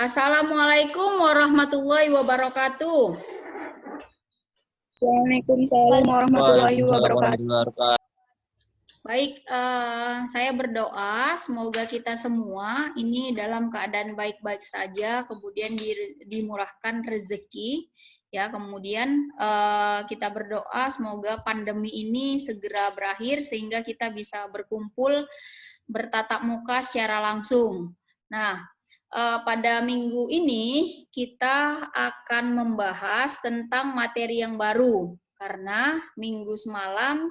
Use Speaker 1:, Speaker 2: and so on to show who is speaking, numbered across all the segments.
Speaker 1: Assalamualaikum warahmatullahi wabarakatuh.
Speaker 2: Waalaikumsalam warahmatullahi
Speaker 3: Waalaikumsalam
Speaker 2: wabarakatuh.
Speaker 3: warahmatullahi wabarakatuh.
Speaker 1: Baik, saya berdoa semoga kita semua ini dalam keadaan baik-baik saja, kemudian dimurahkan rezeki, ya. Kemudian kita berdoa semoga pandemi ini segera berakhir sehingga kita bisa berkumpul bertatap muka secara langsung. Nah, pada minggu ini kita akan membahas tentang materi yang baru karena minggu semalam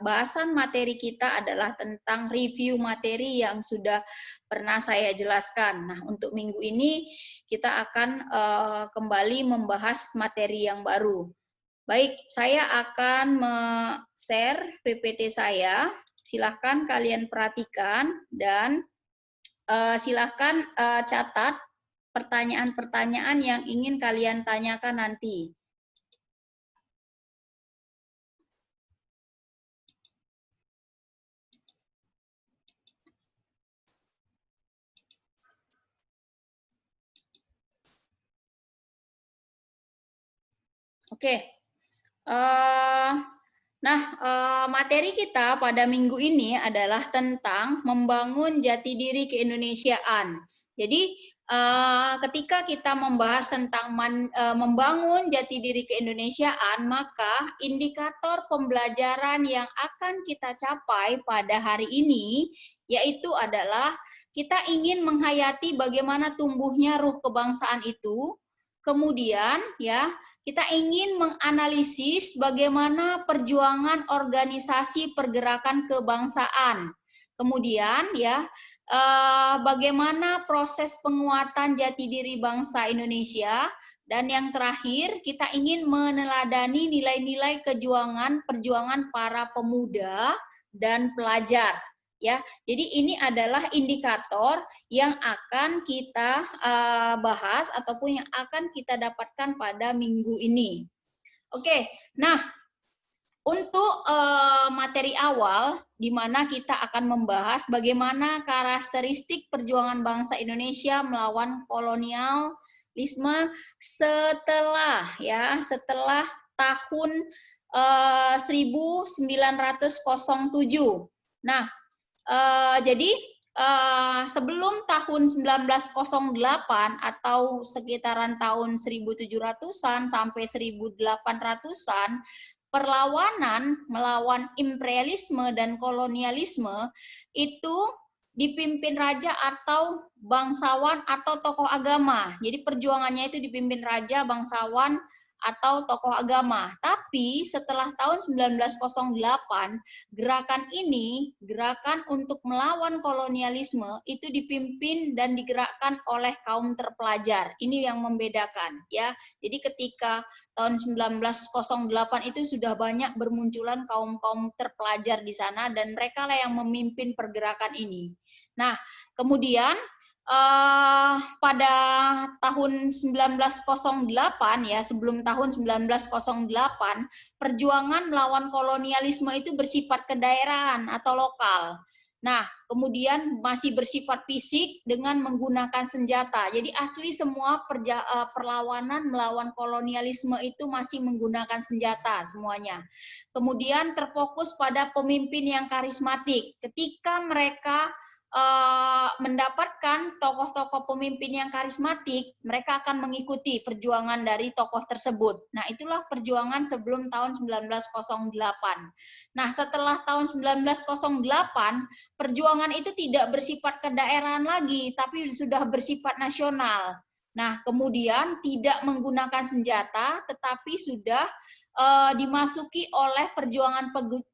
Speaker 1: bahasan materi kita adalah tentang review materi yang sudah pernah saya jelaskan. Nah, untuk minggu ini kita akan kembali membahas materi yang baru. Baik, saya akan share PPT saya. Silahkan kalian perhatikan dan silahkan catat pertanyaan-pertanyaan yang ingin kalian tanyakan nanti. Oke. Nah, materi kita pada minggu ini adalah tentang membangun jati diri keindonesiaan. Jadi, ketika kita membahas tentang membangun jati diri keindonesiaan, maka indikator pembelajaran yang akan kita capai pada hari ini yaitu adalah kita ingin menghayati bagaimana tumbuhnya ruh kebangsaan itu. Kemudian ya, kita ingin menganalisis bagaimana perjuangan organisasi pergerakan kebangsaan. Kemudian ya, bagaimana proses penguatan jati diri bangsa Indonesia. Dan yang terakhir, kita ingin meneladani nilai-nilai perjuangan para pemuda dan pelajar. Ya, jadi ini adalah indikator yang akan kita bahas ataupun yang akan kita dapatkan pada minggu ini. Oke, nah untuk materi awal di mana kita akan membahas bagaimana karakteristik perjuangan bangsa Indonesia melawan kolonialisme setelah tahun 1907. Nah, jadi sebelum tahun 1908 atau sekitaran tahun 1700-an sampai 1800-an, perlawanan melawan imperialisme dan kolonialisme itu dipimpin raja atau bangsawan atau tokoh agama. Jadi perjuangannya itu dipimpin raja, bangsawan, atau tokoh agama. Tapi setelah tahun 1908, gerakan untuk melawan kolonialisme itu dipimpin dan digerakkan oleh kaum terpelajar. Ini yang membedakan ya. Jadi ketika tahun 1908 itu sudah banyak bermunculan kaum-kaum terpelajar di sana dan mereka lah yang memimpin pergerakan ini. Nah, kemudian pada tahun 1908 ya, sebelum tahun 1908, perjuangan melawan kolonialisme itu bersifat kedaerahan atau lokal. Nah, kemudian masih bersifat fisik dengan menggunakan senjata. Jadi asli semua perlawanan melawan kolonialisme itu masih menggunakan senjata semuanya. Kemudian terfokus pada pemimpin yang karismatik. Ketika mereka mendapatkan tokoh-tokoh pemimpin yang karismatik, mereka akan mengikuti perjuangan dari tokoh tersebut. Nah, itulah perjuangan sebelum tahun 1908. Nah, setelah tahun 1908, perjuangan itu tidak bersifat kedaerahan lagi, tapi sudah bersifat nasional. Nah, kemudian tidak menggunakan senjata, tetapi sudah dimasuki oleh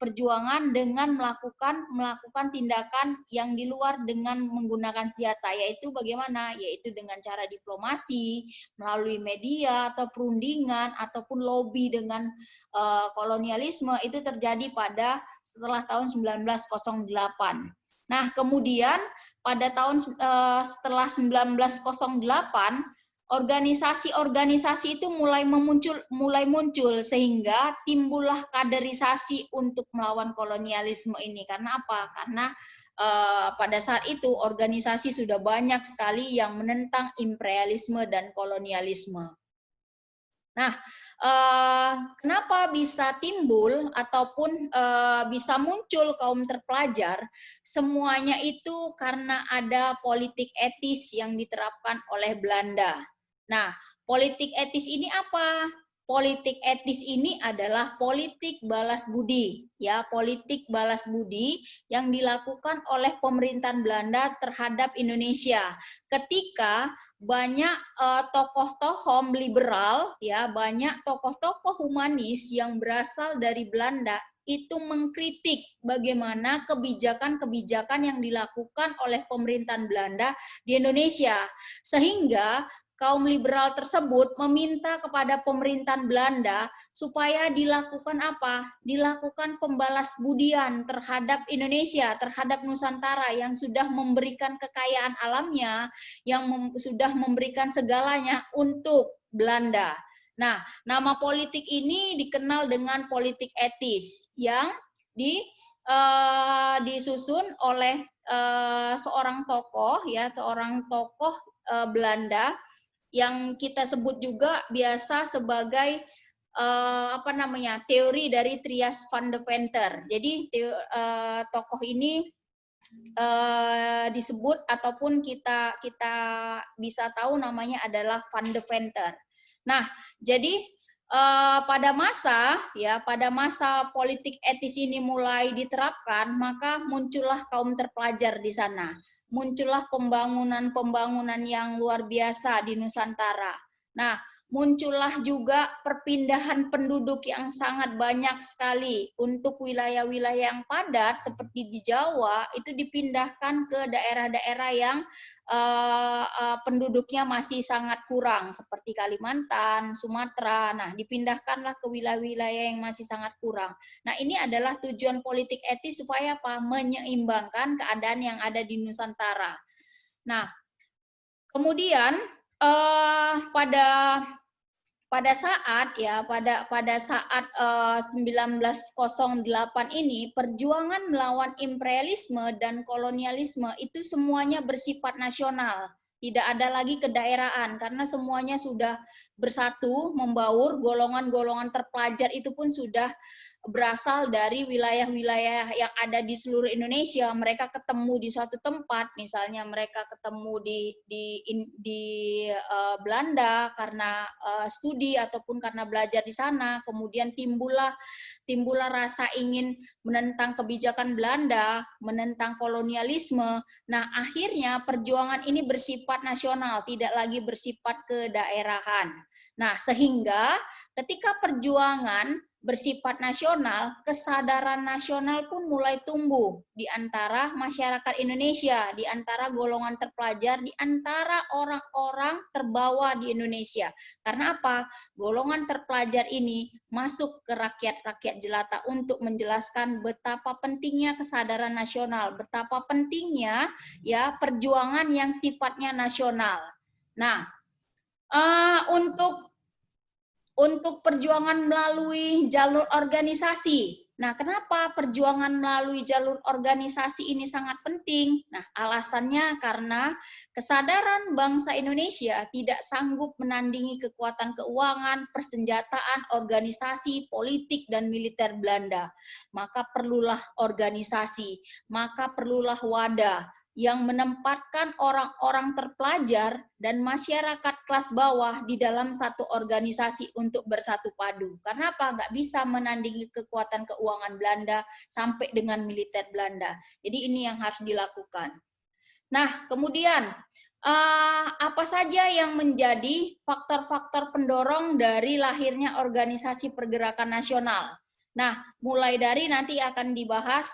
Speaker 1: perjuangan dengan melakukan tindakan yang di luar dengan menggunakan senjata, yaitu bagaimana? Yaitu dengan cara diplomasi, melalui media atau perundingan ataupun lobby dengan kolonialisme itu terjadi pada setelah tahun 1908. Nah, kemudian pada tahun setelah 1908 organisasi-organisasi itu mulai muncul sehingga timbullah kaderisasi untuk melawan kolonialisme ini. Karena apa? Karena pada saat itu organisasi sudah banyak sekali yang menentang imperialisme dan kolonialisme. Nah, kenapa bisa timbul ataupun bisa muncul kaum terpelajar? Semuanya itu karena ada politik etis yang diterapkan oleh Belanda. Nah, politik etis ini apa? Politik etis ini adalah politik balas budi, ya, politik balas budi yang dilakukan oleh pemerintahan Belanda terhadap Indonesia. Ketika banyak tokoh-tokoh liberal, ya, banyak tokoh-tokoh humanis yang berasal dari Belanda itu mengkritik bagaimana kebijakan-kebijakan yang dilakukan oleh pemerintahan Belanda di Indonesia, sehingga kaum liberal tersebut meminta kepada pemerintahan Belanda supaya dilakukan apa? Dilakukan pembalas budian terhadap Indonesia, terhadap Nusantara yang sudah memberikan kekayaan alamnya, yang sudah memberikan segalanya untuk Belanda. Nah, nama politik ini dikenal dengan politik etis yang disusun oleh seorang tokoh, ya, seorang tokoh Belanda yang kita sebut juga biasa sebagai teori dari Trias van de Venter. Jadi tokoh ini disebut ataupun kita bisa tahu namanya adalah Van de Venter. Nah, jadi pada masa politik etis ini mulai diterapkan, maka muncullah kaum terpelajar di sana. Muncullah pembangunan yang luar biasa di Nusantara. Nah, muncullah juga perpindahan penduduk yang sangat banyak sekali untuk wilayah-wilayah yang padat seperti di Jawa, itu dipindahkan ke daerah-daerah yang penduduknya masih sangat kurang seperti Kalimantan, Sumatera. Nah, dipindahkanlah ke wilayah-wilayah yang masih sangat kurang. Nah, ini adalah tujuan politik etis supaya apa? Menyeimbangkan keadaan yang ada di Nusantara. Nah, kemudian pada saat 1908 ini perjuangan melawan imperialisme dan kolonialisme itu semuanya bersifat nasional. Tidak ada lagi kedaerahan karena semuanya sudah bersatu, membaur, golongan-golongan terpelajar itu pun sudah berasal dari wilayah-wilayah yang ada di seluruh Indonesia. Mereka ketemu di suatu tempat, misalnya mereka ketemu di Belanda karena studi ataupun karena belajar di sana. Kemudian timbullah rasa ingin menentang kebijakan Belanda, menentang kolonialisme. Nah, akhirnya perjuangan ini bersifat nasional, tidak lagi bersifat kedaerahan. Nah, sehingga ketika perjuangan bersifat nasional, kesadaran nasional pun mulai tumbuh di antara masyarakat Indonesia, di antara golongan terpelajar, di antara orang-orang terbawa di Indonesia. Karena apa? Golongan terpelajar ini masuk ke rakyat-rakyat jelata untuk menjelaskan betapa pentingnya kesadaran nasional, betapa pentingnya ya perjuangan yang sifatnya nasional. Nah, untuk perjuangan melalui jalur organisasi. Nah, kenapa perjuangan melalui jalur organisasi ini sangat penting? Nah, alasannya karena kesadaran bangsa Indonesia tidak sanggup menandingi kekuatan keuangan, persenjataan, organisasi, politik, dan militer Belanda. Maka perlulah organisasi, maka perlulah wadah yang menempatkan orang-orang terpelajar dan masyarakat kelas bawah di dalam satu organisasi untuk bersatu padu. Karena apa? Nggak bisa menandingi kekuatan keuangan Belanda sampai dengan militer Belanda. Jadi ini yang harus dilakukan. Nah, kemudian apa saja yang menjadi faktor-faktor pendorong dari lahirnya organisasi pergerakan nasional? Nah, mulai dari nanti akan dibahas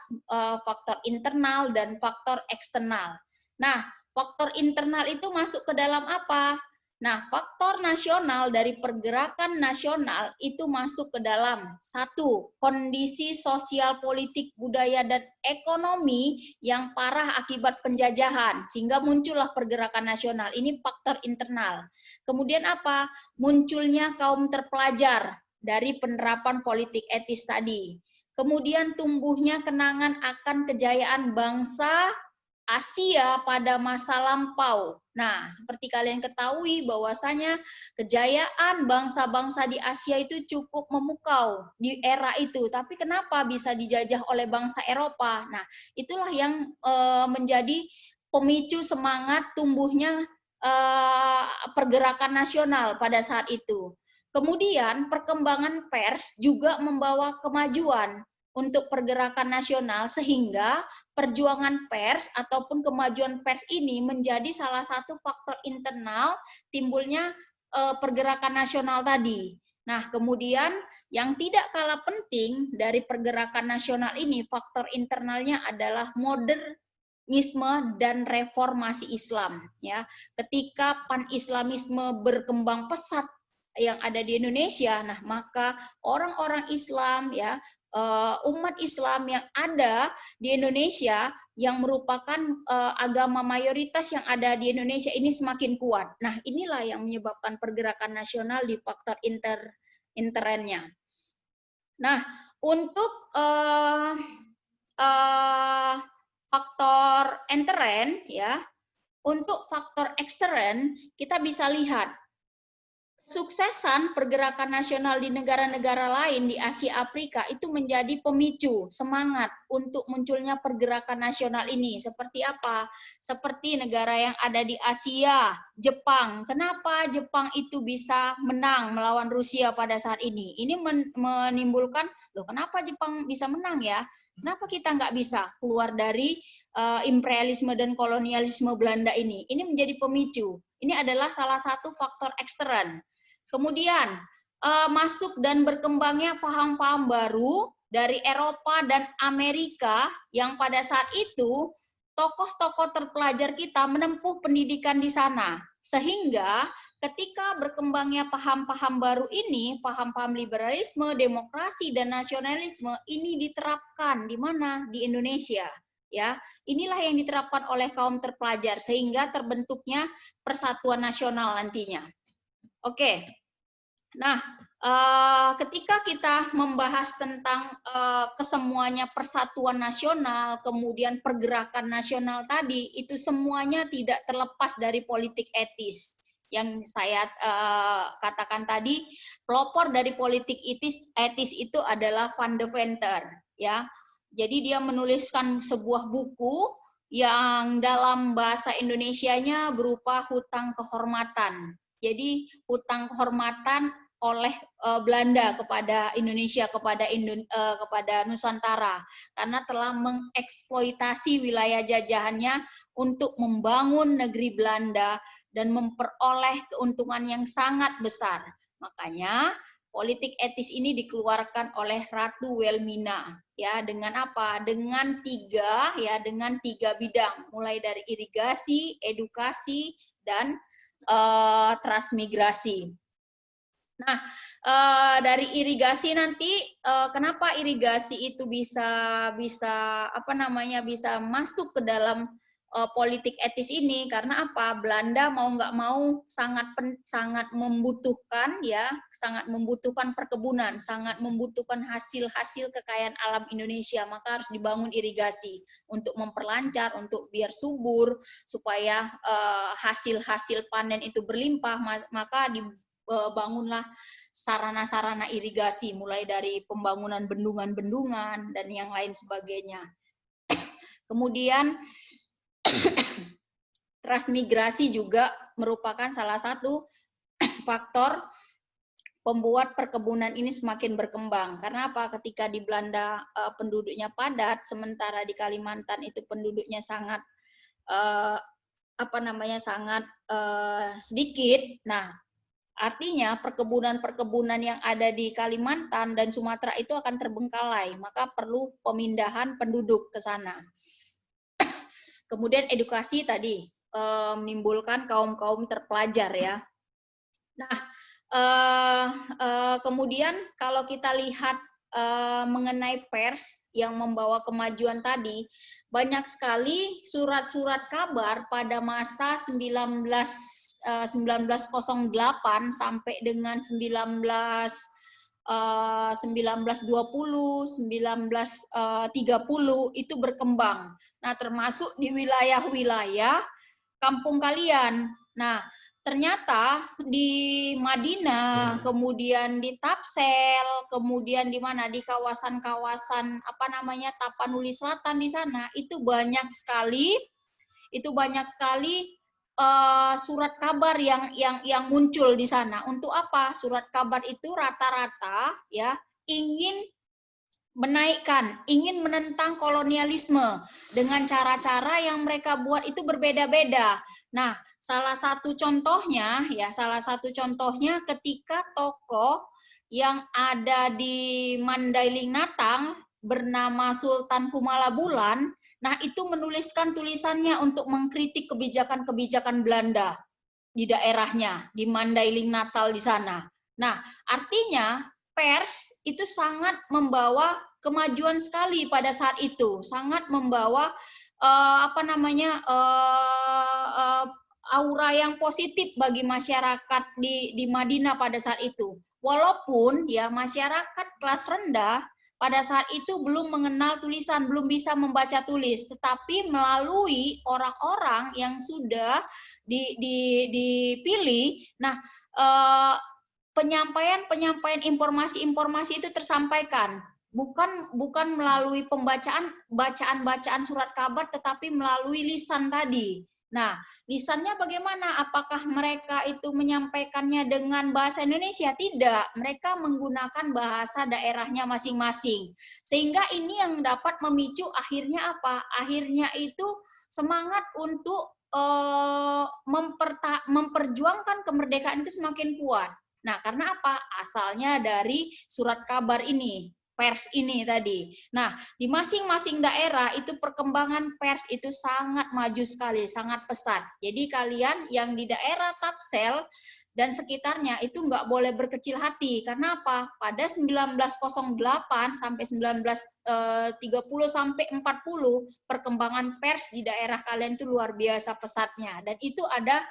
Speaker 1: faktor internal dan faktor eksternal. Nah, faktor internal itu masuk ke dalam apa? Nah, faktor nasional dari pergerakan nasional itu masuk ke dalam satu, kondisi sosial, politik, budaya, dan ekonomi yang parah akibat penjajahan, sehingga muncullah pergerakan nasional. Ini faktor internal. Kemudian apa? Munculnya kaum terpelajar dari penerapan politik etis tadi. Kemudian tumbuhnya kenangan akan kejayaan bangsa Asia pada masa lampau. Nah, seperti kalian ketahui bahwasanya kejayaan bangsa-bangsa di Asia itu cukup memukau di era itu. Tapi kenapa bisa dijajah oleh bangsa Eropa? Nah, itulah yang menjadi pemicu semangat tumbuhnya pergerakan nasional pada saat itu. Kemudian perkembangan pers juga membawa kemajuan untuk pergerakan nasional, sehingga perjuangan pers ataupun kemajuan pers ini menjadi salah satu faktor internal timbulnya pergerakan nasional tadi. Nah, kemudian yang tidak kalah penting dari pergerakan nasional ini, faktor internalnya adalah modernisme dan reformasi Islam. Ya, ketika pan-islamisme berkembang pesat yang ada di Indonesia, nah maka orang-orang Islam ya, umat Islam yang ada di Indonesia yang merupakan agama mayoritas yang ada di Indonesia ini semakin kuat. Nah, inilah yang menyebabkan pergerakan nasional di faktor internnya. Nah, untuk faktor intern ya, untuk faktor ekstern kita bisa lihat kesuksesan pergerakan nasional di negara-negara lain di Asia Afrika itu menjadi pemicu semangat untuk munculnya pergerakan nasional ini. Seperti apa? Seperti negara yang ada di Asia, Jepang. Kenapa Jepang itu bisa menang melawan Rusia pada saat ini? Ini menimbulkan, loh kenapa Jepang bisa menang ya? Kenapa kita nggak bisa keluar dari imperialisme dan kolonialisme Belanda ini? Ini menjadi pemicu. Ini adalah salah satu faktor ekstern. Kemudian masuk dan berkembangnya paham-paham baru dari Eropa dan Amerika yang pada saat itu tokoh-tokoh terpelajar kita menempuh pendidikan di sana. Sehingga ketika berkembangnya paham-paham baru ini, paham-paham liberalisme, demokrasi, dan nasionalisme ini diterapkan di mana? Di Indonesia. Ya, inilah yang diterapkan oleh kaum terpelajar sehingga terbentuknya persatuan nasional nantinya. Oke. Nah, ketika kita membahas tentang kesemuanya persatuan nasional, kemudian pergerakan nasional tadi, itu semuanya tidak terlepas dari politik etis. Yang saya katakan tadi, pelopor dari politik etis itu adalah Van de Venter. Ya, jadi dia menuliskan sebuah buku yang dalam bahasa Indonesianya berupa hutang kehormatan. Jadi hutang kehormatan oleh Belanda kepada Indonesia, kepada Nusantara, karena telah mengeksploitasi wilayah jajahannya untuk membangun negeri Belanda dan memperoleh keuntungan yang sangat besar. Makanya politik etis ini dikeluarkan oleh Ratu Wilhelmina, ya, dengan apa? Dengan tiga bidang, mulai dari irigasi, edukasi, dan transmigrasi. Nah, dari irigasi nanti, kenapa irigasi itu bisa masuk ke dalam politik etis ini? Karena apa? Belanda mau nggak mau sangat membutuhkan perkebunan, sangat membutuhkan hasil-hasil kekayaan alam Indonesia. Maka harus dibangun irigasi untuk memperlancar, untuk biar subur, supaya hasil-hasil panen itu berlimpah. Maka bangunlah sarana-sarana irigasi, mulai dari pembangunan bendungan-bendungan dan yang lain sebagainya. Kemudian transmigrasi juga merupakan salah satu faktor pembuat perkebunan ini semakin berkembang. Karena apa? Ketika di Belanda penduduknya padat, sementara di Kalimantan itu penduduknya sangat sedikit. Nah, artinya perkebunan-perkebunan yang ada di Kalimantan dan Sumatera itu akan terbengkalai, maka perlu pemindahan penduduk ke sana. Kemudian edukasi tadi menimbulkan kaum-kaum terpelajar ya. Nah, kemudian kalau kita lihat mengenai pers yang membawa kemajuan tadi, banyak sekali surat-surat kabar pada masa 1908 sampai dengan 1920, 1930 itu berkembang. Nah, termasuk di wilayah-wilayah kampung kalian. Nah, ternyata di Madinah, kemudian di Tapsel, kemudian di mana di kawasan-kawasan apa namanya Tapanuli Selatan di sana itu banyak sekali surat kabar yang muncul di sana. Untuk apa? Surat kabar itu rata-rata ya ingin ingin menentang kolonialisme dengan cara-cara yang mereka buat itu berbeda-beda. Nah, salah satu contohnya ketika tokoh yang ada di Mandailing Natang bernama Sultan Kumala Bulan, nah itu menuliskan tulisannya untuk mengkritik kebijakan-kebijakan Belanda di daerahnya, di Mandailing Natal di sana. Nah, artinya pers itu sangat membawa kemajuan sekali pada saat itu, sangat membawa aura yang positif bagi masyarakat di Madinah pada saat itu. Walaupun ya masyarakat kelas rendah pada saat itu belum mengenal tulisan, belum bisa membaca tulis, tetapi melalui orang-orang yang sudah dipilih, nah penyampaian informasi itu tersampaikan bukan melalui bacaan surat kabar, tetapi melalui lisan tadi. Nah, lisannya bagaimana? Apakah mereka itu menyampaikannya dengan bahasa Indonesia? Tidak, mereka menggunakan bahasa daerahnya masing-masing. Sehingga ini yang dapat memicu akhirnya apa? Akhirnya itu semangat untuk memperjuangkan kemerdekaan itu semakin kuat. Nah, karena apa? Asalnya dari surat kabar ini, pers ini tadi. Nah, di masing-masing daerah itu perkembangan pers itu sangat maju sekali, sangat pesat. Jadi kalian yang di daerah Tapsel dan sekitarnya itu nggak boleh berkecil hati. Karena apa? Pada 1908 sampai 1930 sampai 40 perkembangan pers di daerah kalian itu luar biasa pesatnya. Dan itu ada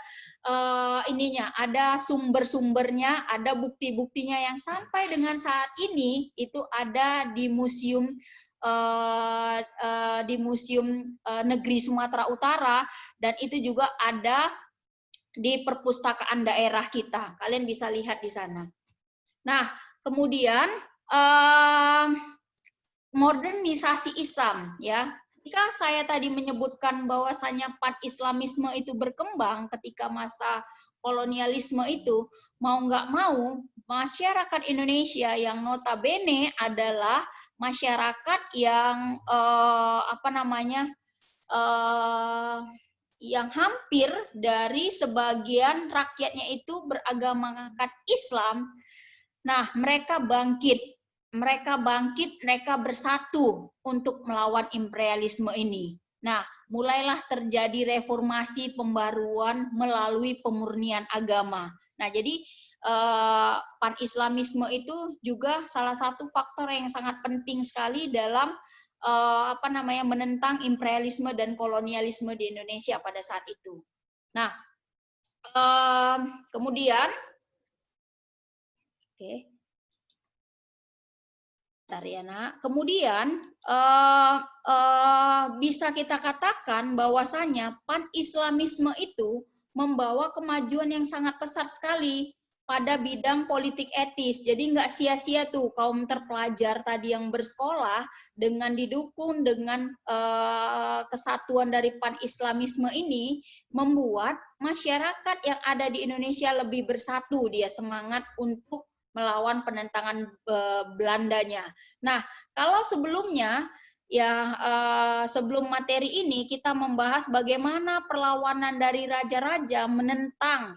Speaker 1: ada sumber-sumbernya, ada bukti-buktinya yang sampai dengan saat ini itu ada di museum Negeri Sumatera Utara, dan itu juga ada di perpustakaan daerah kita. Kalian bisa lihat di sana. Nah, kemudian modernisasi Islam ya. Ketika saya tadi menyebutkan bahwasanya pan-islamisme itu berkembang ketika masa kolonialisme itu, mau nggak mau masyarakat Indonesia yang notabene adalah masyarakat yang yang hampir dari sebagian rakyatnya itu beragamakan Islam. Nah, mereka bersatu untuk melawan imperialisme ini. Nah, mulailah terjadi reformasi pembaruan melalui pemurnian agama. Nah, jadi pan-islamisme itu juga salah satu faktor yang sangat penting sekali dalam menentang imperialisme dan kolonialisme di Indonesia pada saat itu. Nah, kemudian kemudian bisa kita katakan bahwasanya pan-islamisme itu membawa kemajuan yang sangat pesat sekali pada bidang politik etis. Jadi nggak sia-sia tuh kaum terpelajar tadi yang bersekolah dengan didukung dengan kesatuan dari pan-islamisme ini membuat masyarakat yang ada di Indonesia lebih bersatu, dia semangat untuk melawan penentangan Belandanya. Nah, kalau sebelumnya ya sebelum materi ini kita membahas bagaimana perlawanan dari raja-raja menentang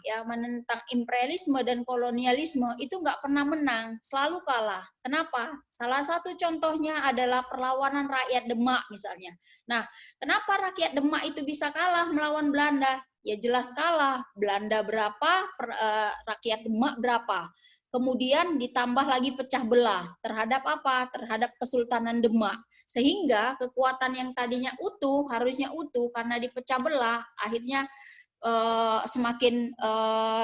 Speaker 1: imperialisme dan kolonialisme itu nggak pernah menang, selalu kalah. Kenapa? Salah satu contohnya adalah perlawanan rakyat Demak misalnya. Nah, kenapa rakyat Demak itu bisa kalah melawan Belanda? Ya jelas kalah. Belanda berapa, rakyat Demak berapa. Kemudian ditambah lagi pecah belah terhadap apa? Terhadap Kesultanan Demak. Sehingga kekuatan yang tadinya utuh, harusnya utuh, karena dipecah belah, akhirnya semakin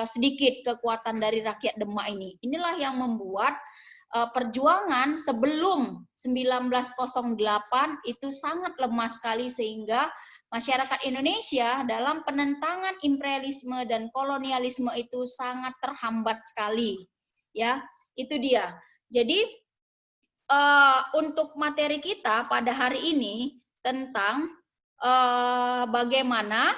Speaker 1: sedikit kekuatan dari rakyat Demak ini. Inilah yang membuat perjuangan sebelum 1908 itu sangat lemah sekali, sehingga masyarakat Indonesia dalam penentangan imperialisme dan kolonialisme itu sangat terhambat sekali. Ya, itu dia. Jadi untuk materi kita pada hari ini tentang bagaimana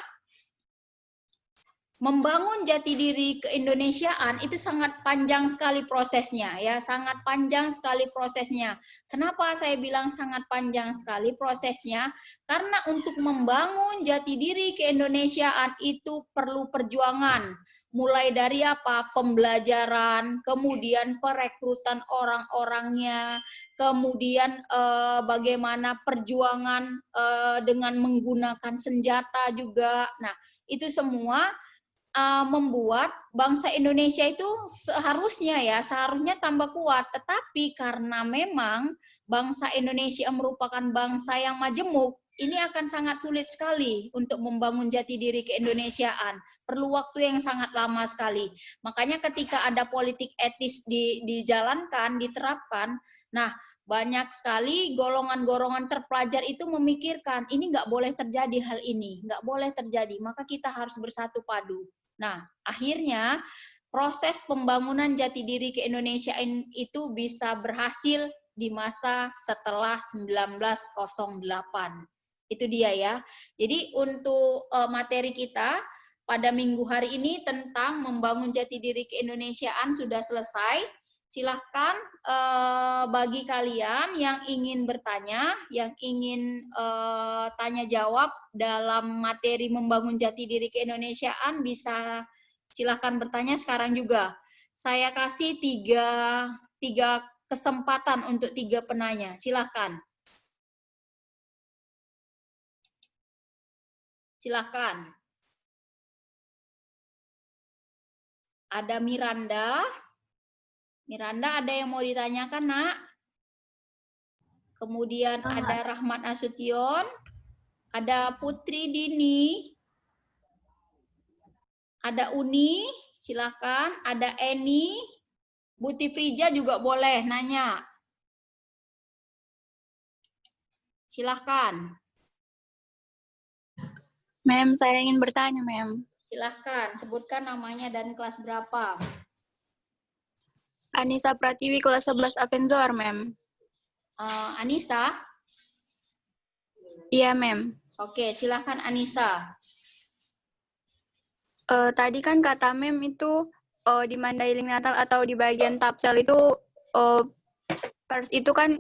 Speaker 1: membangun jati diri keindonesiaan itu sangat panjang sekali prosesnya, ya, sangat panjang sekali prosesnya. Kenapa saya bilang sangat panjang sekali prosesnya? Karena untuk membangun jati diri keindonesiaan itu perlu perjuangan. Mulai dari apa? Pembelajaran, kemudian perekrutan orang-orangnya, kemudian bagaimana perjuangan dengan menggunakan senjata juga. Nah, itu semua membuat bangsa Indonesia itu seharusnya tambah kuat, tetapi karena memang bangsa Indonesia merupakan bangsa yang majemuk, ini akan sangat sulit sekali untuk membangun jati diri keindonesiaan. Perlu waktu yang sangat lama sekali. Makanya ketika ada politik etis dijalankan, diterapkan, nah banyak sekali golongan-golongan terpelajar itu memikirkan, ini nggak boleh terjadi hal ini, nggak boleh terjadi, maka kita harus bersatu padu. Nah, akhirnya proses pembangunan jati diri keindonesiaan itu bisa berhasil di masa setelah 1908. Itu dia ya. Jadi untuk materi kita pada minggu hari ini tentang membangun jati diri keindonesiaan sudah selesai. Silahkan bagi kalian yang ingin bertanya, yang ingin tanya jawab dalam materi membangun jati diri keindonesiaan, bisa silahkan bertanya sekarang juga. Saya kasih tiga kesempatan untuk 3 penanya. Silahkan. Silahkan. Ada Miranda. Miranda, ada yang mau ditanyakan, Nak? Kemudian ada Rahmat Nasution, ada Putri Dini, ada Uni, silakan, ada Eni, Bu Tifrija juga boleh nanya. Silakan.
Speaker 2: Mem, saya ingin bertanya, Mem.
Speaker 1: Silahkan, sebutkan namanya dan kelas berapa.
Speaker 2: Anissa Pratiwi, kelas 11 Avenzor, Mem.
Speaker 1: Anissa?
Speaker 2: Iya, Mem.
Speaker 1: Oke, silahkan Anissa.
Speaker 2: Tadi kan kata Mem itu di Mandailing Natal atau di bagian Tapsel itu pers itu kan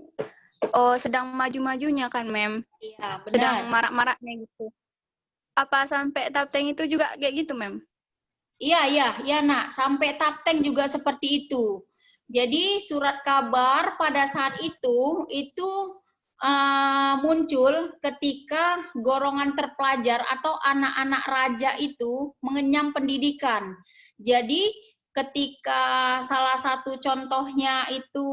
Speaker 2: sedang maju-majunya kan, Mem?
Speaker 1: Iya, benar.
Speaker 2: Sedang marak-maraknya gitu. Apa sampai Tapteng itu juga kayak gitu, Mem?
Speaker 1: Iya, Nak. Sampai Tapteng juga seperti itu. Jadi surat kabar pada saat itu muncul ketika golongan terpelajar atau anak-anak raja itu mengenyam pendidikan. Jadi ketika salah satu contohnya itu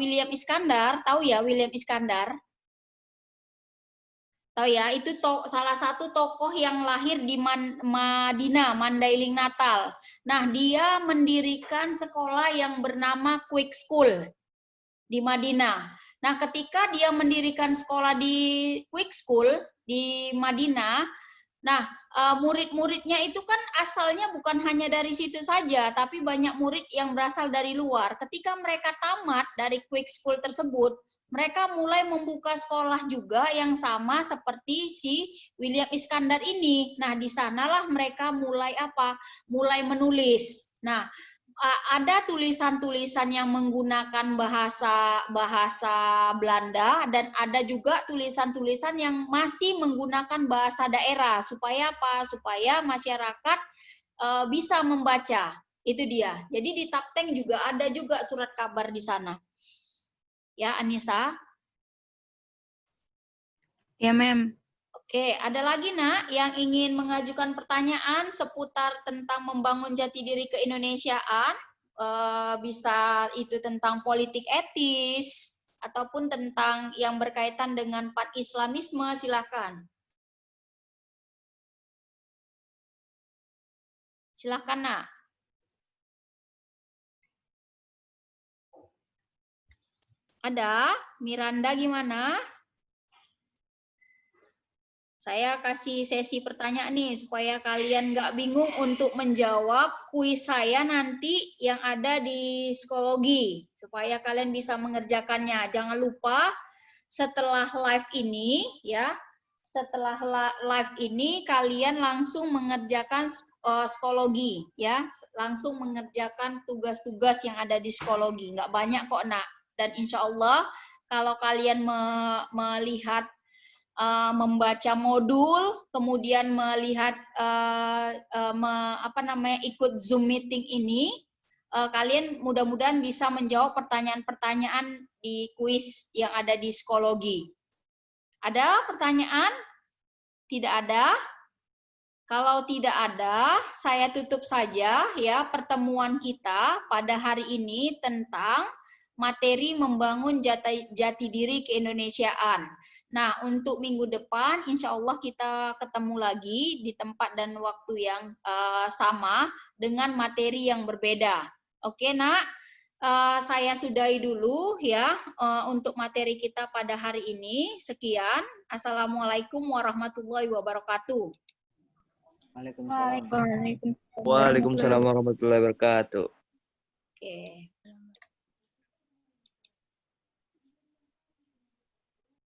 Speaker 1: William Iskandar, tahu ya William Iskandar? Tahu ya, itu salah satu tokoh yang lahir di Madinah, Mandailing Natal. Nah, dia mendirikan sekolah yang bernama Quick School di Madinah. Nah, ketika dia mendirikan sekolah di Quick School di Madinah, nah murid-muridnya itu kan asalnya bukan hanya dari situ saja, tapi banyak murid yang berasal dari luar. Ketika mereka tamat dari Quick School tersebut, mereka mulai membuka sekolah juga yang sama seperti si William Iskandar ini. Nah, di sanalah mereka mulai apa? Mulai menulis. Nah, ada tulisan-tulisan yang menggunakan bahasa Belanda dan ada juga tulisan-tulisan yang masih menggunakan bahasa daerah. Supaya apa? Supaya masyarakat bisa membaca. Itu dia. Jadi di Tapteng juga ada juga surat kabar di sana. Ya, Anissa.
Speaker 2: Ya, Mem.
Speaker 1: Oke, ada lagi nak yang ingin mengajukan pertanyaan seputar tentang membangun jati diri keindonesiaan? Bisa itu tentang politik etis ataupun tentang yang berkaitan dengan pan-islamisme, silakan. Silakan nak. Ada? Miranda gimana? Saya kasih sesi pertanyaan nih, supaya kalian nggak bingung untuk menjawab kuis saya nanti yang ada di psikologi. Supaya kalian bisa mengerjakannya. Jangan lupa setelah live ini, ya, setelah live ini kalian langsung mengerjakan psikologi, ya, langsung mengerjakan tugas-tugas yang ada di psikologi. Nggak banyak kok, nak. Dan insya Allah kalau kalian melihat membaca modul, kemudian melihat ikut Zoom meeting ini, kalian mudah-mudahan bisa menjawab pertanyaan-pertanyaan di kuis yang ada di psikologi. Ada pertanyaan? Tidak ada? Kalau tidak ada, saya tutup saja ya pertemuan kita pada hari ini tentang materi membangun jati diri keindonesiaan. Nah, untuk minggu depan, insya Allah kita ketemu lagi di tempat dan waktu yang sama dengan materi yang berbeda. Oke, nak? Saya sudahi dulu ya untuk materi kita pada hari ini. Sekian. Assalamualaikum warahmatullahi wabarakatuh.
Speaker 3: Waalaikumsalam.
Speaker 2: Waalaikumsalam.
Speaker 3: Waalaikumsalam warahmatullahi wabarakatuh.
Speaker 1: Oke.